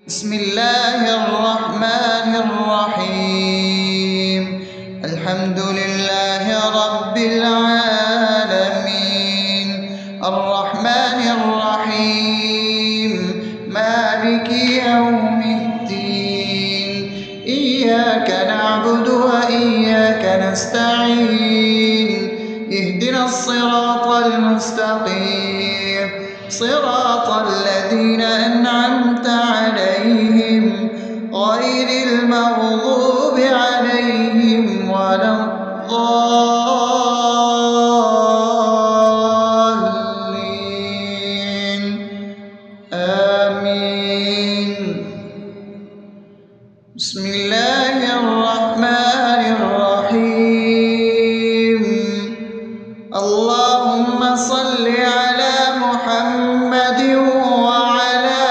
بسم الله الرحمن الرحيم. الحمد لله رب العالمين، الرحمن الرحيم، مالك يوم الدين. إياك نعبد وإياك نستعين، اهدنا الصراط المستقيم، صراط الذين أنعمت عليهم غير المغضوب عليهم ولا الضالين. آمين. بسم الله الرحمن الرحيم. اللهم صل على محمد وعلى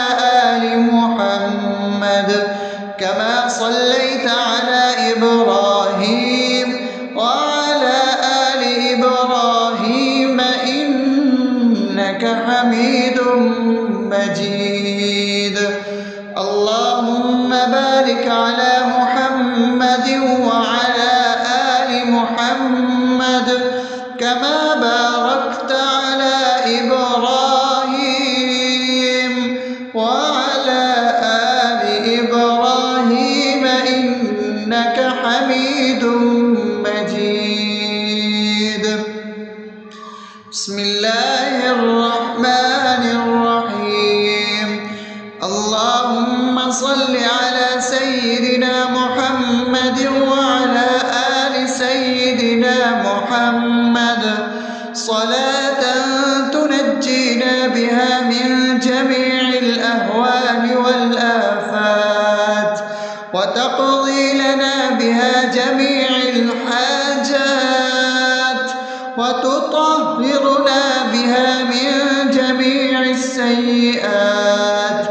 آل محمد كما صليت على إبراهيم وعلى آل إبراهيم إنك حميد مجيد. اللهم بارك على محمد وعلى آل محمد كما باركت على إبراهيم وعلى آل إبراهيم إنك حميد مجيد. بسم الله الرحمن الرحيم. اللهم صل على سيدنا محمد وعلى آل سيدنا محمد صلاة تنجينا بها من جميع الأهوال والآفات، وتقضي لنا بها جميع الحاجات، وتطهرنا بها من جميع السيئات،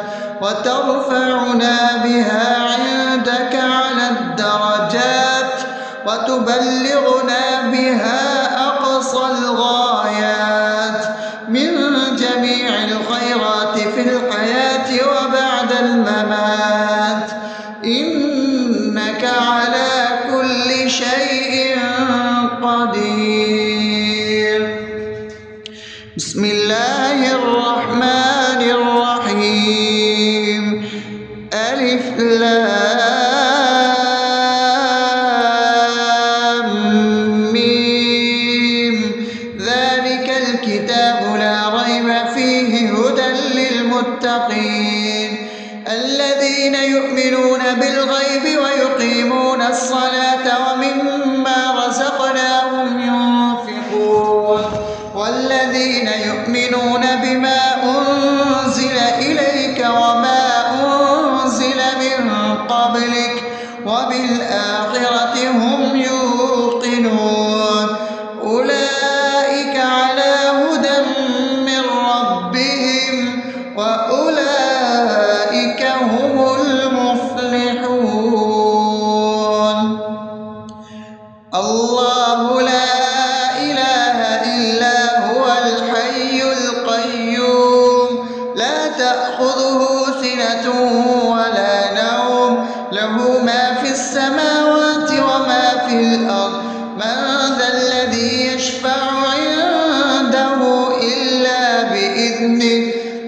وترفعنا بها عندك على الدرجات، وتبلغنا بها أقصى الغايات من جميع الخيرات في الحياة وبعد الممات، إنك على كل شيء قدير. بسم الله الرحمن الرحيم. ألف لام ميم. ذلك الكتاب لا ريب فيه هدى للمتقين الذين يؤمنون بالغيب ويقيمون الصلاة ومما رزقناهم ينفقون والذين يؤمنون بما أنزل إليك وما أنزل من قبلك وبالآخرة هم يوقنون أولئك على هدى من ربهم وأولئك هم المفلحون. الله لا إله إلا هو الحي القيوم لا تأخذه سنة ولا نوم له ما في السماوات وما في الأرض من ذا الذي يشفع عنده إلا بإذنه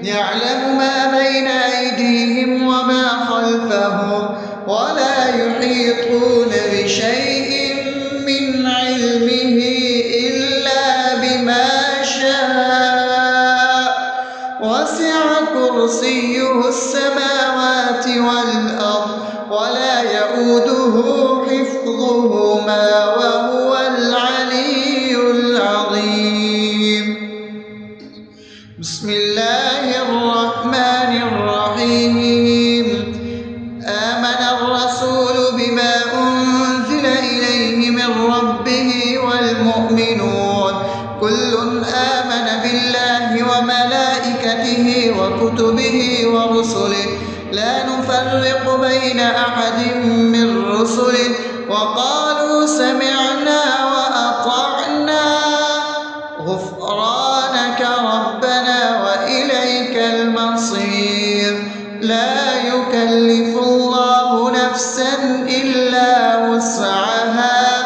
يعلم ما بين أيديهم وما خلفهم ولا يحيطون بشيء من علمه إلا بما شاء وسع كرسيه السماوات والأرض ولا يؤوده حفظهما وهو العلي العظيم. بسم الله الرحمن الرحيم. آمن الرسول بما أنزل إليه من ربه والمؤمنون كل آمن بالله وملائكته وكتبه ورسله لا نفرق بين أحد من رسله وقالوا سمعنا وأطعنا غفرانك ربنا وإليك المصير. لا يكلف يكلف الله نفسا إلا وسعها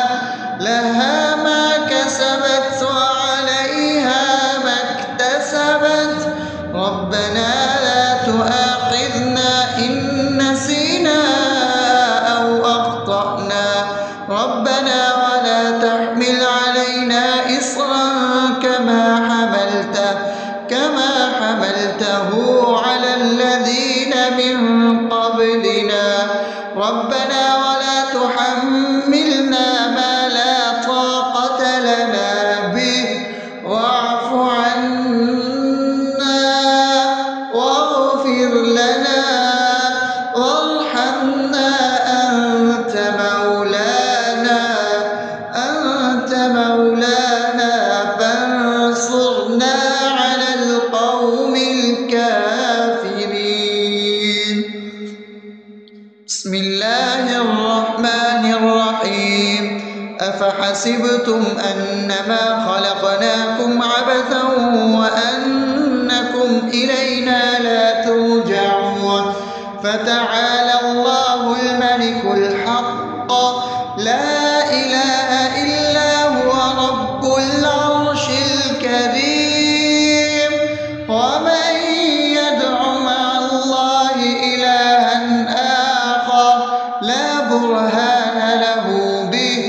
لها ما كسبت وعليها ما اكتسبت ربنا لا تؤاخذنا إن نسينا أو أخطأنا ربنا ولا تحمل علينا إصرا كما حملته على الذين من قبلنا ربنا ولا تحملنا ما لا طاقة لنا به واعف عنا واغفر لنا وارحمنا أنت مولانا فانصرنا على القوم الكافرين. بسم الله الرحمن الرحيم أفحسبتم أنما خلقناكم عبثا وأنكم إلينا لا ترجعون فتعالى الله الملك الحق لا إله إلا هو رب العرش الكريم ومن يدع مع الله إلها آخر لا برهان له به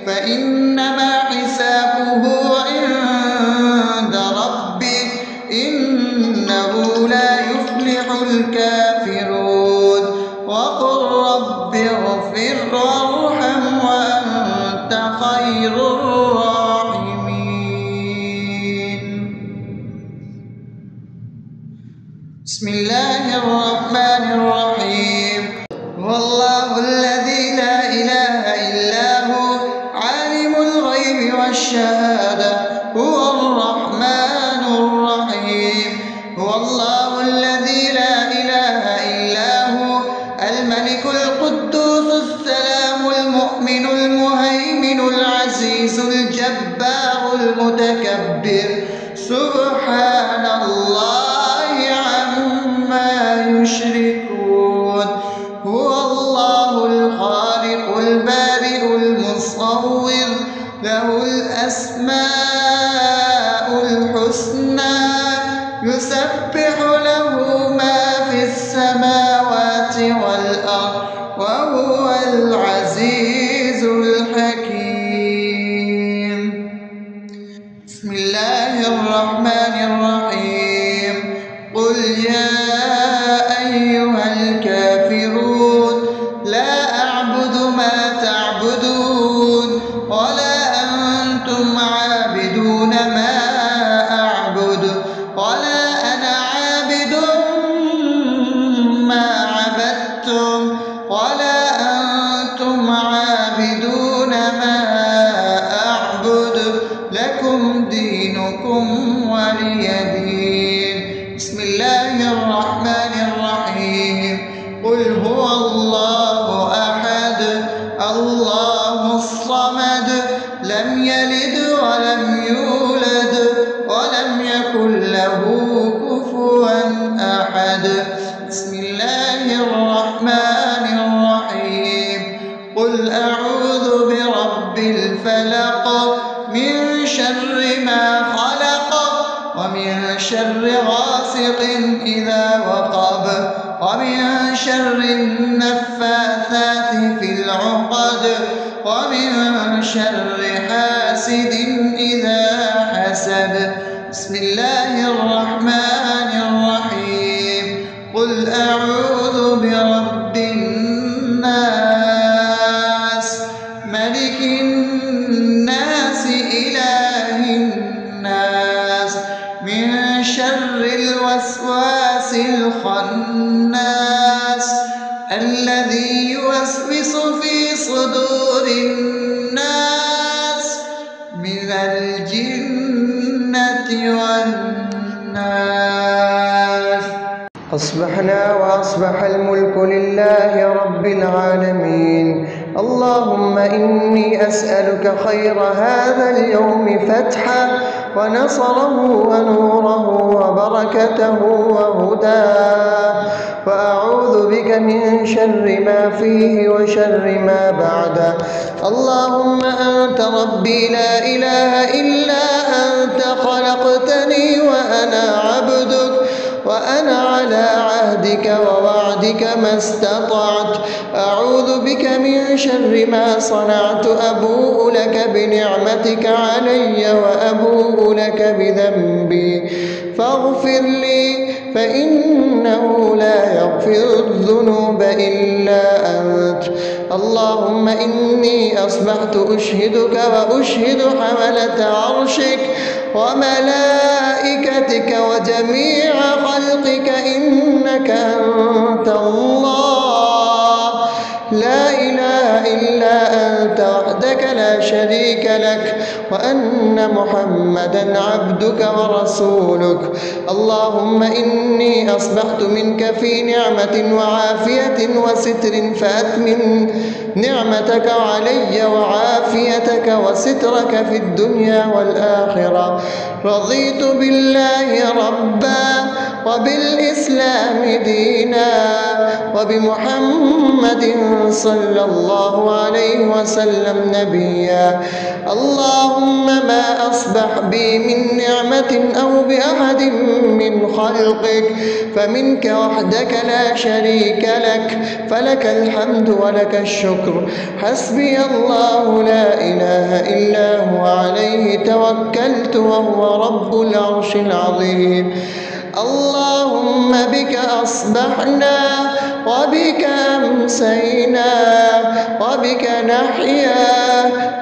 فإنما حسابه عند ربه إنه لا يفلح الكافرون وقل رب اغفر وارحم وأنت خير الراحمين. بسم الله الرحمن الرحيم هو الله الذي لا إله إلا هو عالم الغيب والشهادة هو الرحمن الرحيم هو الله الذي لا إله إلا هو الملك القدوس السلام المؤمن المهيمن العزيز الجبار المتكبر سبحان الله عما يشركون هو الله الخالق البارئ المصور له الأسماء الحسنى يسبح له ما في السماوات والأرض وهو العزيز الحكيم. بسم الله الرحمن الرحيم قل يا أيها الكافرون لا أعبد ما تعبدون ولا أنتم عابدون ما أعبد ولا أنا عابد ما عبدتم ولا أنتم عابدون ما أعبد لكم دينكم ولي دين. بسم الله الرحمن الرحيم قل هو الله أحد الله الصمد لم يلد ولم يولد ولم يكن له كفوا أحد. بسم الله الرحمن الرحيم قل أعوذ برب الفلق من شر ما خلق ومن شر غاسق إذا وقب ومن شر النفاثات في العقد ومن شر حاسد إذا حسد. بسم الله الرحمن الرحيم قل أعوذ برب الناس ملك الناس إله الناس من شر الوسواس الخناس الذي يوسوس في صدور الناس من الجنة والناس. أصبحنا وأصبح الملك لله رب العالمين. اللهم إني أسألك خير هذا اليوم فتحه ونصره ونوره وبركته وهداه، وأعوذ بك من شر ما فيه وشر ما بعده. اللهم أنت ربي لا إله إلا أنت، خلقتني وأنا عبدك، وأنا على عهدك ووعدك ما استطعت. أعوذ بك من شر ما صنعت، أبوء لك بنعمتك علي وأبوء لك بذنبي، فاغفر لي فإنه لا يغفر الذنوب إلا أنت. اللهم إني أصبحت أشهدك وأشهد حملة عرشك وملائكتك وجميع خلقك إنك أنت الله، لا إله إلا أنت وحدك لا شريك لك، وأن محمدا عبدك ورسولك. اللهم إني أصبحت منك في نعمة وعافية وستر، فأتمم نعمتك علي وعافيتك وسترك في الدنيا والآخرة. رضيت بالله ربا وبالإسلام دينا وبمحمد صلى الله عليه وسلم نبيا. اللهم ما أصبح بي من نعمة أو بأحد من خلقك فمنك وحدك لا شريك لك، فلك الحمد ولك الشكر. حسبي الله لا إله إلا هو، عليه توكلت وهو رب العرش العظيم. اللهم بك أصبحنا وبك أمسينا وبك نحيا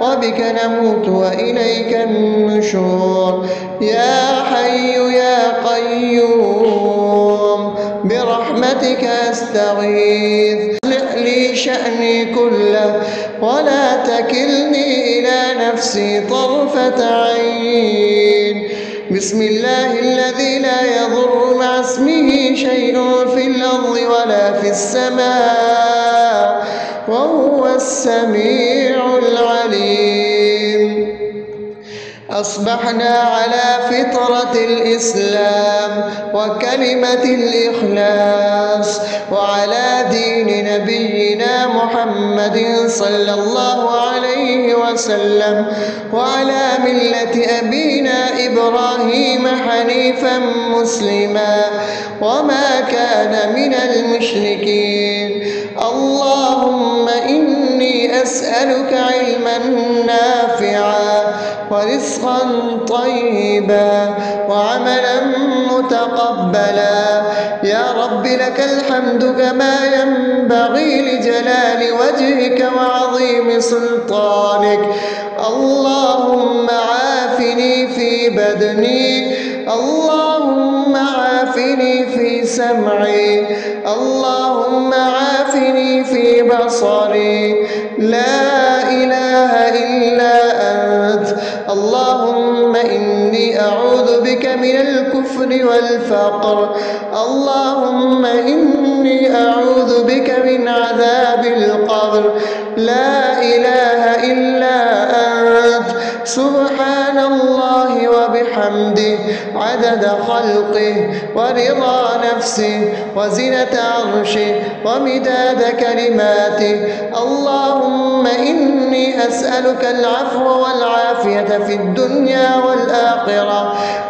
وبك نموت وإليك النشور. يا حي يا قيوم برحمتك أستغيث، أصلح لي شأني كله ولا تكلني إلى نفسي طرفة عين. بسم الله الذي لا يضر مع اسمه شيء في الأرض ولا في السماء، وهو السميع العليم. أصبحنا على فطرة الإسلام وكلمة الإخلاص وعلى دين نبينا محمد صلى الله عليه وسلم وعلى ملة أبينا إبراهيم حنيفا مسلما وما كان من المشركين. اللهم إني أسألك علما نافعا ورزقا طيبا وعملا متقبلا. يا رب لك الحمد كما ينبغي لجلال وجهك وعظيم سلطانك. اللهم عافني في بدني، اللهم عافني في سمعي، اللهم عافني في بصري. لا إله إلا أنت. اللهم إني أعوذ بك من الكفر والفقر. اللهم إني أعوذ بك من عذاب القبر. لا إله إلا أنت. سبحان الله وبحمده عدد خلقه ورضا نفسه وزنة عرشه ومداد كلماته. اللهم إني أسألك العفو والعافية في الدنيا والآخرة.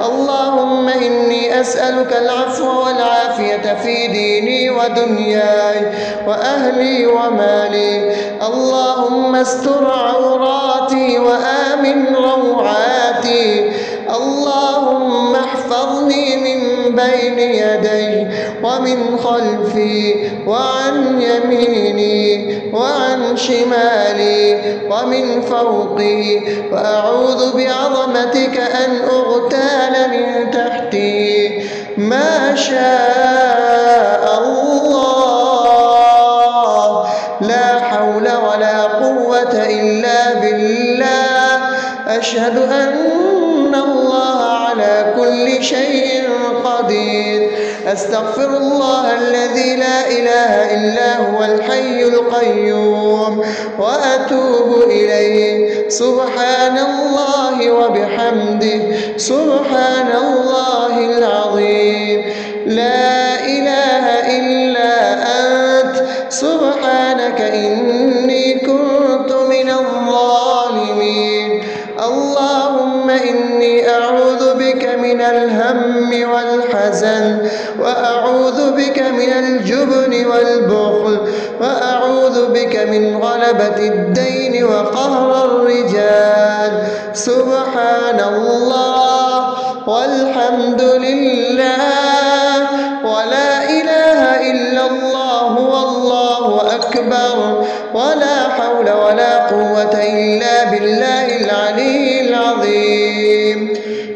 اللهم إني أسألك العفو والعافية في ديني ودنياي وأهلي ومالي. اللهم استر عوراتي وآمن روعاتي. اللهم احفظني من بين يدي ومن خلفي وعن يميني وعن شمالي ومن فوقي، وأعوذ بعظمتك أن أغتال من تحتي. ما شاء الله، لا حول ولا قوة إلا بالله. أشهد أن الله على كل شيء قدير. أستغفر الله الذي لا إله إلا هو الحي القيوم وأتوب إليه. سبحان الله وبحمده سبحان الله العظيم. لا إله إلا أنت سبحانك إني كنت من الظالمين. اللهم إني أعوذ بك من الهم والحزن، وأعوذ بك من الجبن والبخل، وأعوذ بك من غلبة الدين وقهر الرجال. سبحان الله والحمد لله ولا إله إلا الله والله أكبر ولا حول ولا قوة إلا بالله العلي العظيم.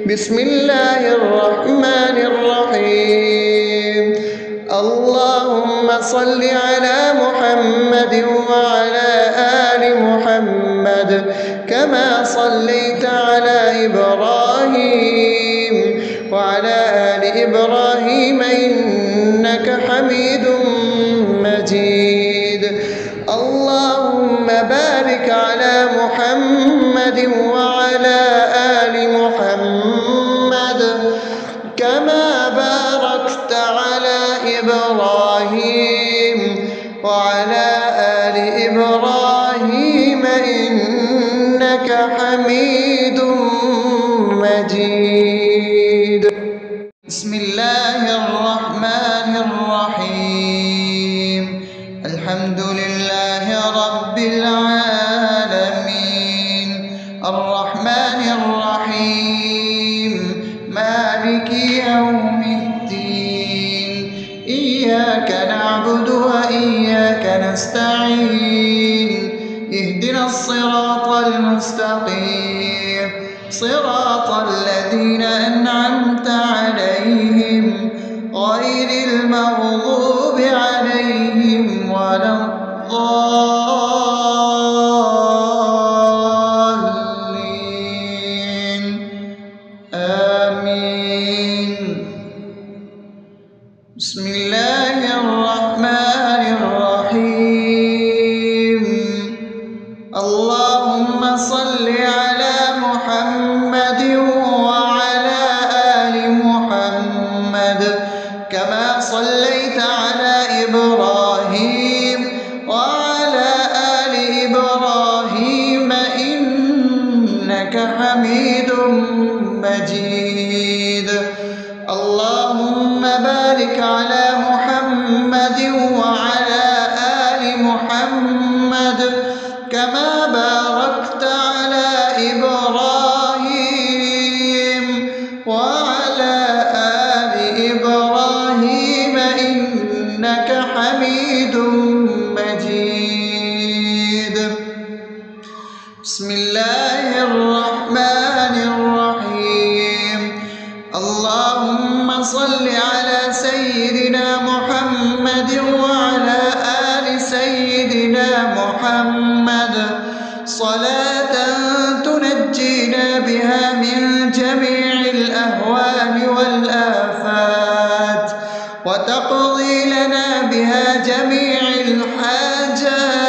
بسم الله الرحمن الرحيم. اللهم صل على محمد وعلى آل محمد كما صليت على إبراهيم وعلى آل إبراهيم إنك حميد مجيد. اللهم بارك على محمد وعلى آل محمد كما باركت على إبراهيم وعلى آل إبراهيم إنك حميد مجيد. بسم الله الرحمن الرحيم. الحمد لله رب العالمين الرحمن الرحيم مالك يوم الدين. إياك نعبد وإياك نستعين. اهدنا الصراط المستقيم صراط الذين أنعمت عليهم غير المغضوب عليهم ولا الضالين. آمين. بسم الله الرحمن الرحيم. اللهم صل على محمد وعلى آل محمد كما صليت على إبراهيم وعلى آل إبراهيم إنك حميد مجيد. اللهم بارك على محمد وعلى آل محمد كما باركت على إبراهيم وعلى آل إبراهيم إنك حميد مجيد. بسم الله الرحمن الرحيم. اللهم صل على سيدنا محمد وعلى آل سيدنا محمد صلاة تنجينا بها من جميع الأهوال والآفات وتقضي لنا بها جميع الحاجات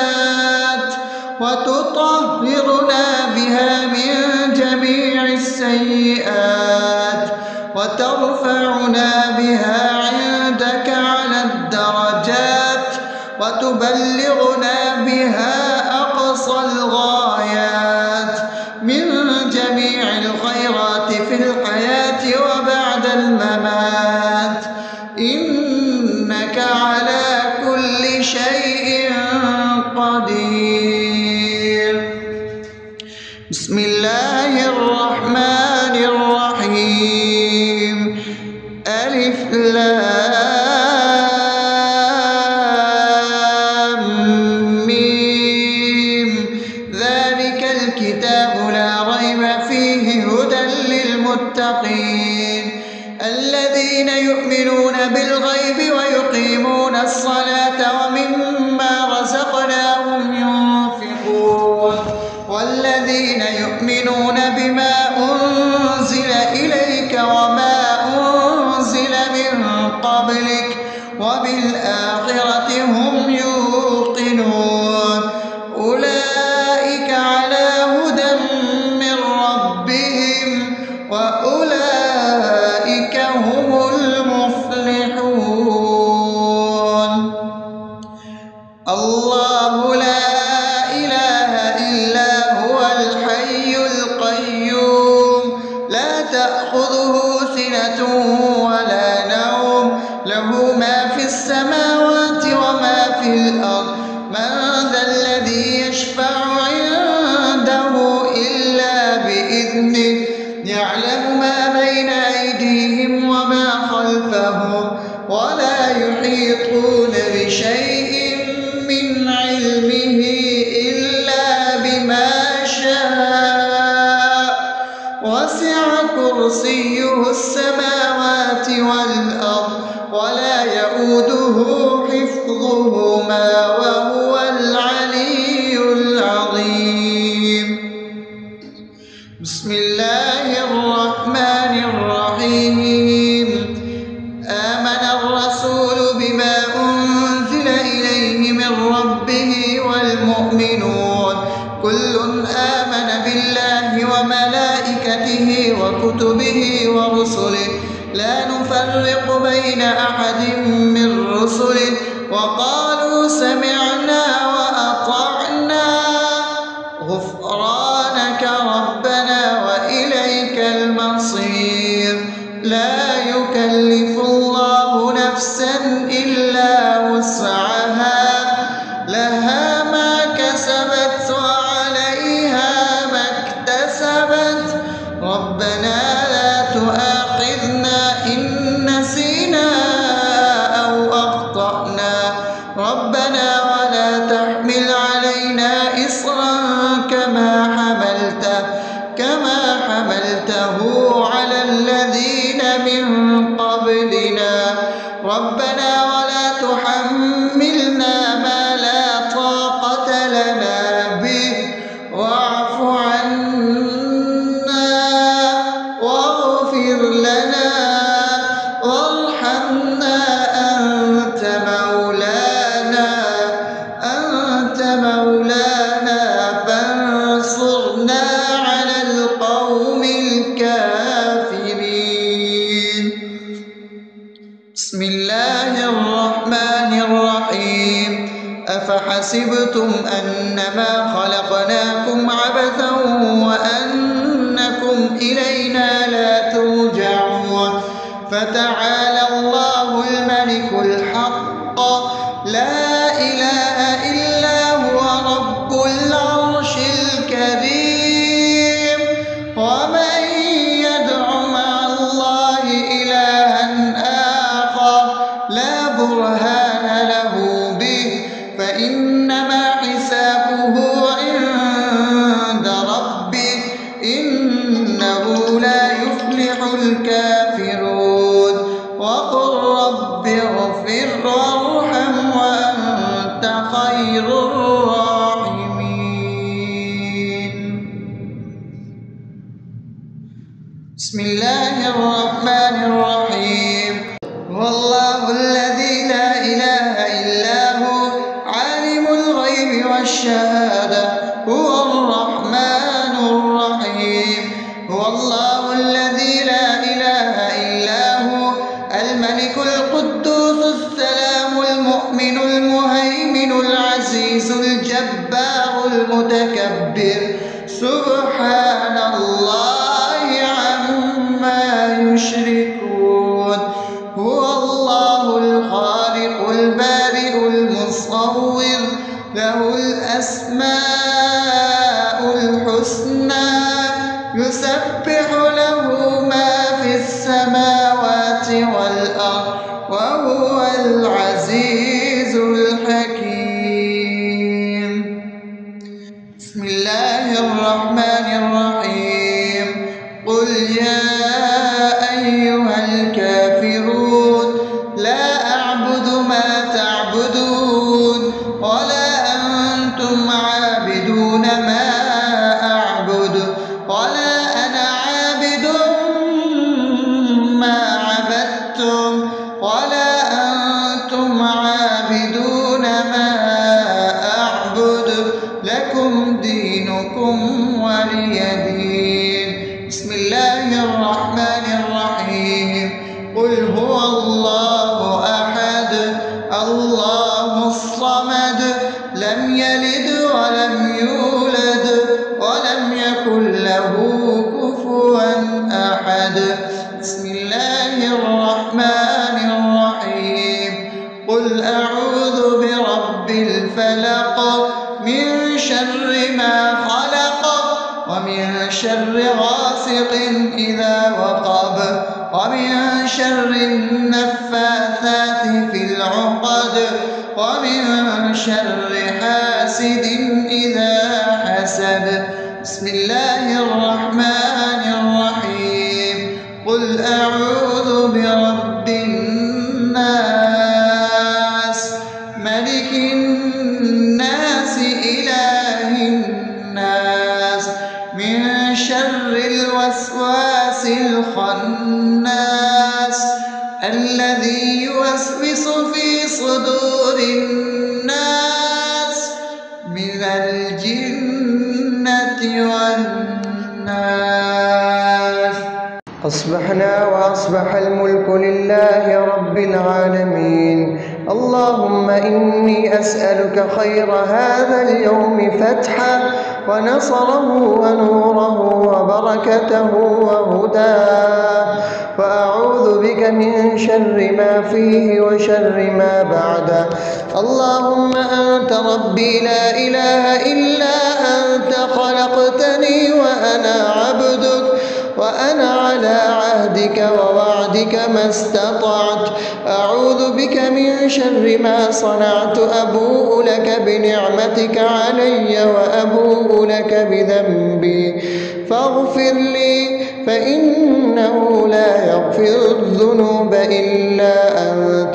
وتطهرنا بها من جميع السيئات وترفعنا بها عندك على الدرجات وتبلغنا بها أقصى الغايات من جميع الخيرات في الحياة وبعد الممات إنك على كل شيء قدير. بسم الله الرحمن الرحيم. ألف لام ميم. ذلك الكتاب لا ريب فيه هدى للمتقين الذين يؤمنون بالغيب ويقيمون الصلاة ومما رزقناهم ينفقون والذين يؤمنون الله لا إله إلا هو الحي القيوم لا تأخذه سنة ولا نوم له ما في السماوات وما في الأرض من ذا الذي يشفع عنده إلا بإذنه يعلم ما بين أيديهم وما خلفهم ولا يحيطون بشيء من علمه إلا بما شاء وسع كرسيه السماوات والأرض ولا يئوده حفظهما وهو العلي العظيم. بسم الله الرحمن الرحيم. آمن الرسول بما أنزل إليه من ربه والمؤمنون كل آمن بالله وملائكته وكتبه ورسله لا نفرق بين أحد من رسله وقالوا سمعنا وأطعنا غفرانك ربنا وإليك المصير. لا يكلف الله نفسا إلا وسعها لها ما كسبت وعليها ما اكتسبت ربنا لا تؤاخذنا إن نسينا أو أخطأنا ربنا ولا تحمل علينا إصرا كما حملته على الذين من قبلنا ربنا ولا تحملنا ما لا طاقة لنا به واعف عنا واغفر لنا وارحمنا أنت مولانا فانصرنا على القوم الكافرين. بسم الله الرحمن الرحيم. أفحسبتم أنما خلقناكم عبثا وأنكم إلينا لا ترجعون فتعالى الله الملك الحق لا إله إلا هو رب العرش الكريم. ومن يدع مع الله إلها آخر لا برهان له به فإنما حسابه عند ربه إنه لا يفلح الكافرون. وقل رب اغفر وارحم وأنت خير الراحمين. بسم الله الرحمن الرحيم. هو الله الذي لا إله إلا هو عالم الغيب والشهادة هو الرحمن الرحيم. هو الله الذي لا إله إلا هو الملك القدوس السلام المؤمن المهيمن العزيز الجبار المتكبر سبحان الله عما يشركون. هو الله الخالق البارئ المصور له الأسماء الحسنى يسبح له ما في السماوات والأرض وهو العزيز الحكيم. بسم الله الرحمن الرحيم. قل يا أيها الكافرون لا أعبد ما تعبدون ولا أنتم عابدون لم يلد ولم يولد ولم يكن له كفوا أحد. بسم الله الرحمن الرحيم. قل أعوذ برب الفلق من شر ما خلق ومن شر غاسق إذا وقب ومن شر النفاثات في العقد ومن شر حاسد إذا حسد. بسم الله الرحمن الرحيم. قل أعوذ برب الناس ملك الناس إله الناس من شر الوسواس الخناس الذي يوسوس في صدور الناس من الجنة والناس. أصبحنا وأصبح الملك لله رب العالمين. اللهم إني أسألك خير هذا اليوم فتحه ونصره ونوره وبركته وهداه، وأعوذ بك من شر ما فيه وشر ما بعده. اللهم أنت ربي لا إله إلا أنت، خلقتني وأنا عبدك وأنا على عهدك ووعدك ما استطعت. أعوذ بك من شر ما صنعت. أبوء لك بنعمتك علي وأبوء لك بذنبي فاغفر لي، فإنه لا يغفر الذنوب إلا أنت.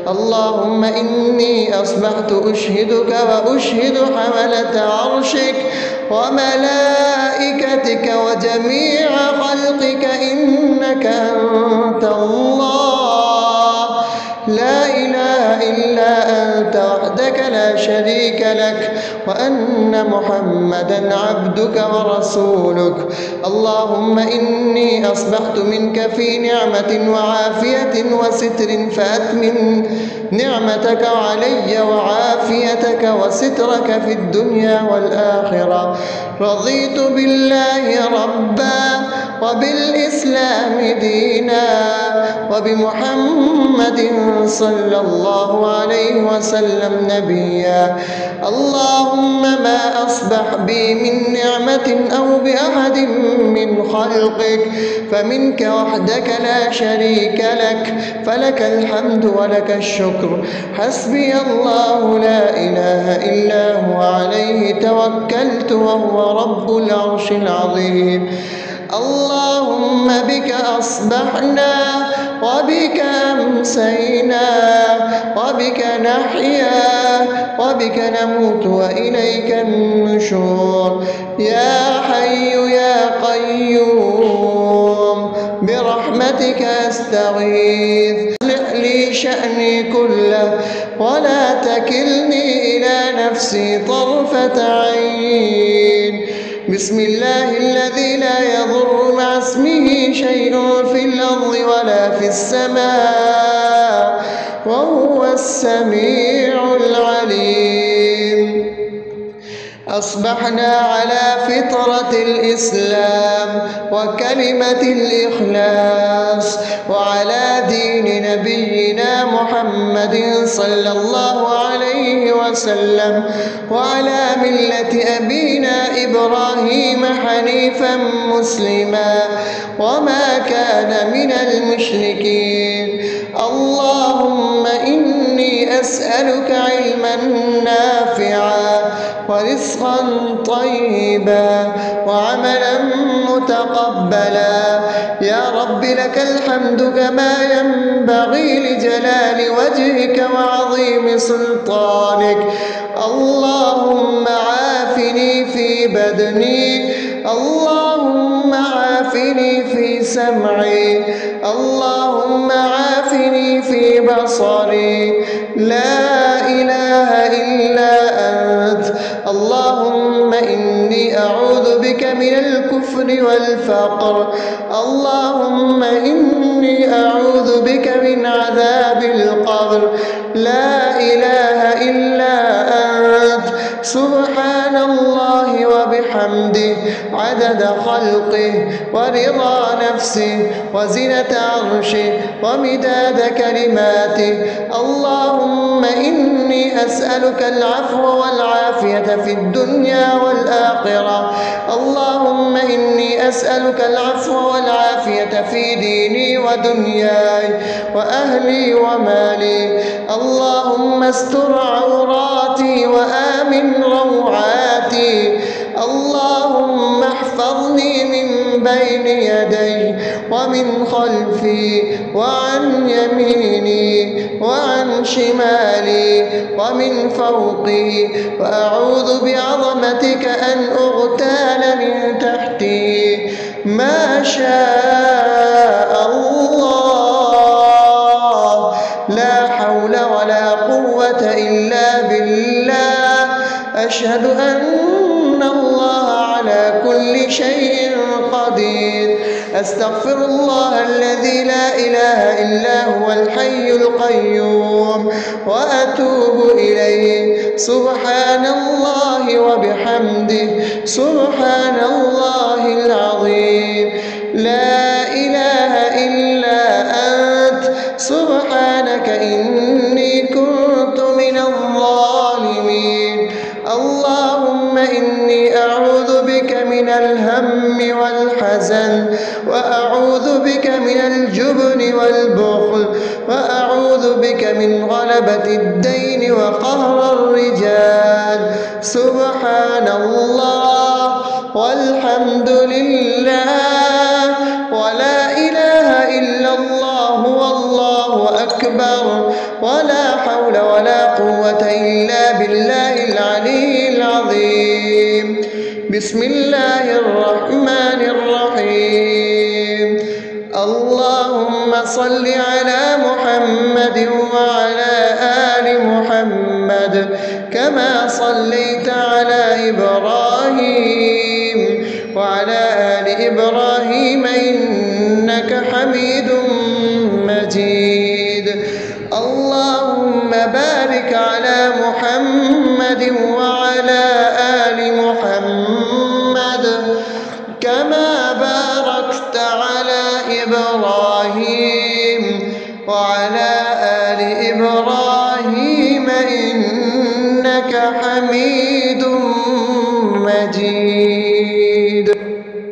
اللهم إني أصبحت أشهدك وأشهد حملة عرشك وملائكتك وجميع خلقك إنك أنت الله لا إله إلا أنت وحدك لا شريك لك، وأن محمدا عبدك ورسولك. اللهم إني أصبحت منك في نعمة وعافية وستر، فأتمم نعمتك علي وعافيتك وسترك في الدنيا والآخرة. رضيت بالله ربا وبالإسلام دينا وبمحمد صلى الله عليه وسلم نبيا. اللهم ما أصبح بي من نعمة أو بأحد من خلقك فمنك وحدك لا شريك لك، فلك الحمد ولك الشكر. حسبي الله لا إله إلا هو عليه توكلت وهو رب العرش العظيم. اللهم بك أصبحنا وبك أمسينا وبك نحيا وبك نموت وإليك النشور. يا حي يا قيوم برحمتك أستغيث. أصلح لي شأني كله ولا تكلني إلى نفسي طرفة عين. بسم الله الذي لا يضر مع اسمه شيء في الأرض ولا في السماء وهو السميع العليم. أصبحنا على فطرة الإسلام وكلمة الإخلاص وعلى دين نبينا محمد صلى الله عليه وسلم وعلى ملة أبينا إبراهيم حنيفا مسلما وما كان من المشركين. اللهم إني أسألك علما نافعا ورزقا طيبا وعملا متقبلا. يا رب لك الحمد كما ينبغي لجلال وجهك وعظيم سلطانك. اللهم عافني في بدني، اللهم عافني في سمعي، اللهم عافني في بصري. لا إله إلا أنت. اللهم إني أعوذ بك من الكفر والفقر. اللهم إني أعوذ بك من عذاب القبر. لا إله إلا أنت. عدد خلقه ورضا نفسه وزنة عرشه ومداد كلماته. اللهم إني أسألك العفو والعافية في الدنيا والآخرة. اللهم إني أسألك العفو والعافية في ديني ودنياي وأهلي ومالي. اللهم استر عوراتي وآمن روعاتي. اللهم احفظني من بين يدي ومن خلفي وعن يميني وعن شمالي ومن فوقي، وأعوذ بعظمتك أن أغتال من تحتي. ما شاء الله، لا حول ولا قوة إلا بالله. أشهد أن الله على كل شيء قدير. أستغفر الله الذي لا إله إلا هو الحي القيوم وأتوب إليه. سبحان الله وبحمده، سبحان الله العظيم. لا إله إلا أنت، سبحانك إني كنت من الظالمين. اللهم إني أعوذ بك من الهم والحزن، وأعوذ بك من الجبن والبخل، وأعوذ بك من غلبة الدين وقهر الرجال. سبحان الله والحمد لله ولا إله إلا الله والله أكبر، ولا حول ولا قوة إلا بالله العلي العظيم. بسم الله الرحمن الرحيم. اللهم صل على محمد وعلى آل محمد كما صليت على إبراهيم وعلى آل إبراهيم إنك حميد مجيد. اللهم بارك على محمد وعلى آل محمد كما باركت على إبراهيم وعلى آل إبراهيم إنك حميد مجيد.